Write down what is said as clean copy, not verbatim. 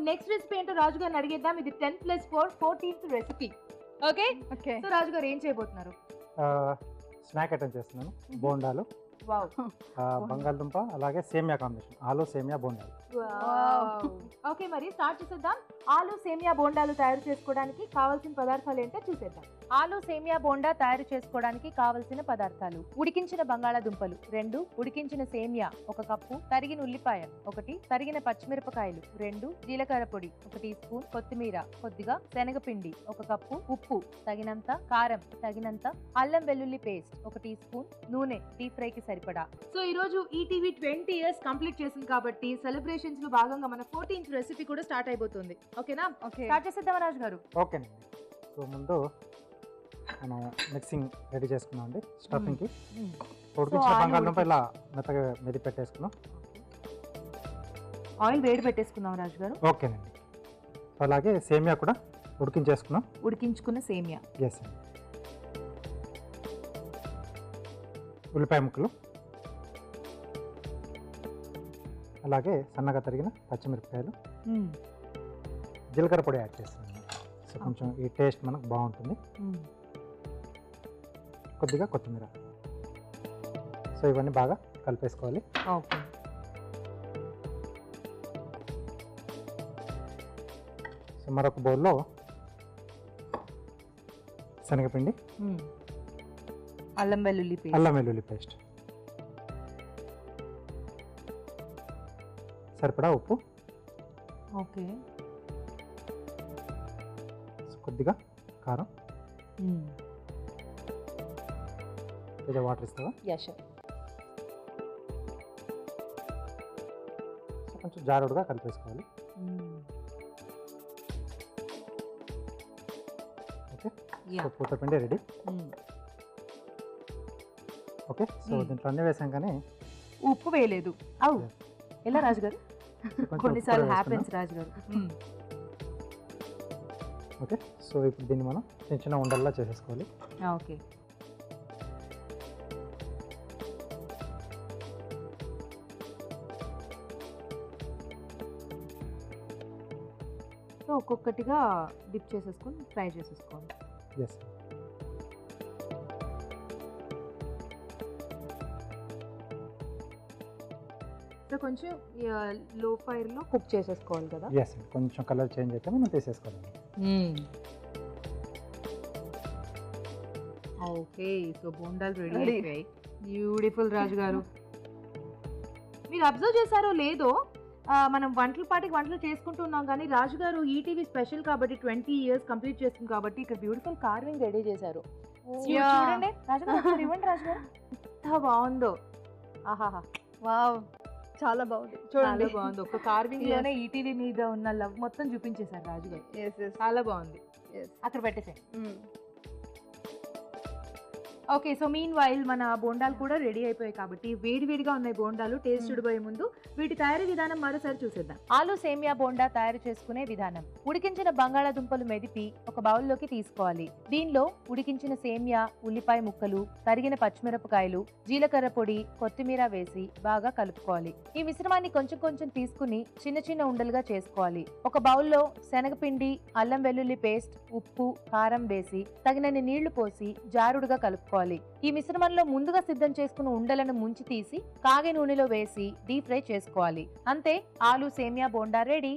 Next recipe ఏంటో రాజు గారిని అడిగేద్దాం. ఇది 10+4 14th recipe. Okay okay. So Raju garu ఏం చేయబోతున్నారు? స్నాక్ ఐటమ్ చేస్తున్నాను. బోండాలు, వావ్. బంగాళదుంప అలాగే సేమియా కాంబినేషన్, ఆలు సేమియా బోండాలు. ఓకే, మరి స్టార్ట్ చేసేద్దాం. ఆలు సేమియా బోండాలు తయారు చేసుకోవడానికి కావాల్సిన పదార్థాలు ఏంటో చూసేద్దాం. ఆలు సేమియా బోండా తయారు చేసుకోవడానికి కావలసిన పదార్థాలు: ఉడికించిన బంగాళాదుంపలు 2, ఉడికించిన సేమియా 1 కప్పు, తరిగిన ఉల్లిపాయ 1, తరిగిన పచ్చిమిరపకాయలు 2, జీలకర్ర పొడి 1 టీ స్పూన్, కొత్తిమీర కొద్దిగా, శనగపిండి 1 కప్పు, ఉప్పు తగినంత, కారం తగినంత, అల్లం వెల్లుల్లి పేస్ట్ 1 టీ స్పూన్, నూనె డీప్ ఫ్రైకి సరిపడా. సో ఈ రోజు ఈటీవీ 20 years కంప్లీట్ చేసింది కాబట్టి సెలబ్రేషన్స్ లో భాగంగా మన 14th రెసిపీ కూడా స్టార్ట్ అయిపోతుంది. ఓకేనా? స్టార్ట్ చేసేద్దాం రాజు గారు. ఓకేనండి. సో ముందు మనం మిక్సింగ్ రెడీ చేసుకున్నాం అండి. స్టఫింగ్కి ఉడికించిన బంగాళదుంప ఇలా మెత్తగా మెది పెట్టేసుకున్నాం. ఆయిల్ వేడి పెట్టేసుకుందాం రాజు గారు. ఓకేనండి. సో అలాగే సేమియా కూడా ఉడికించేసుకున్నాం. ఉడికించుకున్న సేమియా. ఎస్ అండి. ఉల్లిపాయ ముక్కలు, అలాగే సన్నగా తరిగిన పచ్చిమిరపకాయలు, జీలకర్ర పొడి యాడ్ చేస్తున్నాం. సో కొంచెం ఈ టేస్ట్ మనకు బాగుంటుంది. కొద్దిగా కొత్తిమీర. సో ఇవన్నీ బాగా కలిపేసుకోవాలి. ఓకే. సో మరొక బౌల్లో శనగపిండి, అల్లం వెల్లుల్లి పేస్ట్, సరిపడా ఉప్పు, ఓకే, కొద్దిగా కారం, కొద్దిగా వాటర్ ఇస్తావా? సో కొంచెం జారుడుగా కలిపేసుకోవాలి. ఓకే. సో పూతపిండి రెడీ. ఓకే. సో దీంట్లో అన్నీ వేసాం కానీ ఉప్పు వేయలేదు. అవు ఎలా రాజు గారు? కొన్నిసార్లు హ్యాపెన్స్ రాజు గారు. ఓకే. సో ఇప్పుడు దీన్ని మనం చిన్న చిన్న ఉండల్లా చేసేసుకోవాలి. ఓకే. సో ఒక్కొక్కటిగా డిప్ చేసేసుకొని ఫ్రై చేసేసుకోవాలి. ఎస్. సో కొంచెం లో ఫైర్లో కుక్ చేసేసుకోవాలి కదా? ఎస్. కొంచెం కలర్ చేంజ్ అయితే మనం తీసేసుకోవాలి. ఓకే. సో బోండాలు రెడీ అయిపోయాయి. బ్యూటిఫుల్ రాజు గారు. మీరు అబ్జర్వ్ చేశారో లేదో, మనం వంటలు చేసుకుంటూ ఉన్నాం కానీ రాజు గారు ఈటీవీ స్పెషల్ కాబట్టి 20 years కంప్లీట్ చేస్తుంది కాబట్టి ఇక్కడ బ్యూటిఫుల్ కార్వింగ్ రెడీ చేశారు. చూడండి రాజు గారు, ఇవ్వండి రాజు గారు, ఎంత బాగుందో. ఆహాహా, వావ్, చాలా బాగుంది. చూడండి, బాగుంది. ఒక కార్వింగ్ లోనే ఈటీవీ మీద ఉన్న లవ్ మొత్తం చూపించేశారు రాజు గారు. చాలా బాగుంది. అక్కడ పెట్టేసాయి. ఓకే. సో మీన్ వైల్ మన బోండాలు కూడా రెడీ అయిపోయాయి కాబట్టి వేడివేడిగా ఉన్నాయి బోండాలు. టేస్ట్ చూడబోయే ముందు వీటి తయారీ విధానం మరోసారి చూసేద్దాం. ఆలు సేమియా బోండా తయారు చేసుకునే విధానం: ఉడికించిన బంగాళాదుంపలు మెదిపి ఒక బౌల్లోకి తీసుకోవాలి. దీనిలో ఉడికించిన సేమియా, ఉల్లిపాయ ముక్కలు, తరిగిన పచ్చిమిరపకాయలు, జీలకర్ర పొడి, కొత్తిమీర వేసి బాగా కలుపుకోవాలి. ఈ మిశ్రమాన్ని కొంచెం కొంచెం తీసుకుని చిన్న చిన్న ఉండలుగా చేసుకోవాలి. ఒక బౌల్లో శనగపిండి, అల్లం వెల్లుల్లి పేస్ట్, ఉప్పు, కారం వేసి తగినన్ని నీళ్లు పోసి జారుడుగా కలుపుకోవాలి. ఈ మిశ్రమంలో ముందుగా సిద్ధం చేసుకున్న ఉండలను ముంచి తీసి కాగే నూనెలో వేసి డీప్ ఫ్రై చేసుకోవాలి. అంతే, ఆలు సేమియా బోండా రెడీ.